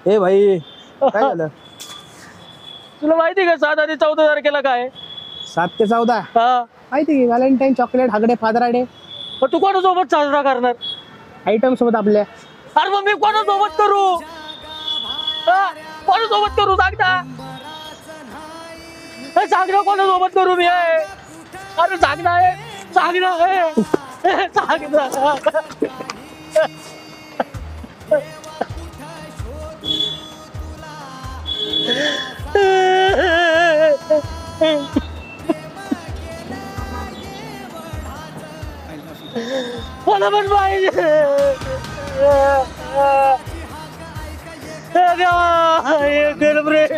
ए भाई काय झालं? तुला माहिती का 7 आणि 14 तारखेला काय? 7 ते 14 हा, माहिती की व्हॅलेंटाईन चॉकलेट हागडे फादराडे मग तू कोणासोबत साजरा करणार? आयटम सोबत आपल्या. अरे मग मी कोणासोबत करू? हा, कोणासोबत करू सांग ना. हे सांग ना कोणासोबत करू मी? अरे सांग ना, सांग ना, सांग ना. मला पण पाहिजे. गर्लफ्रेंड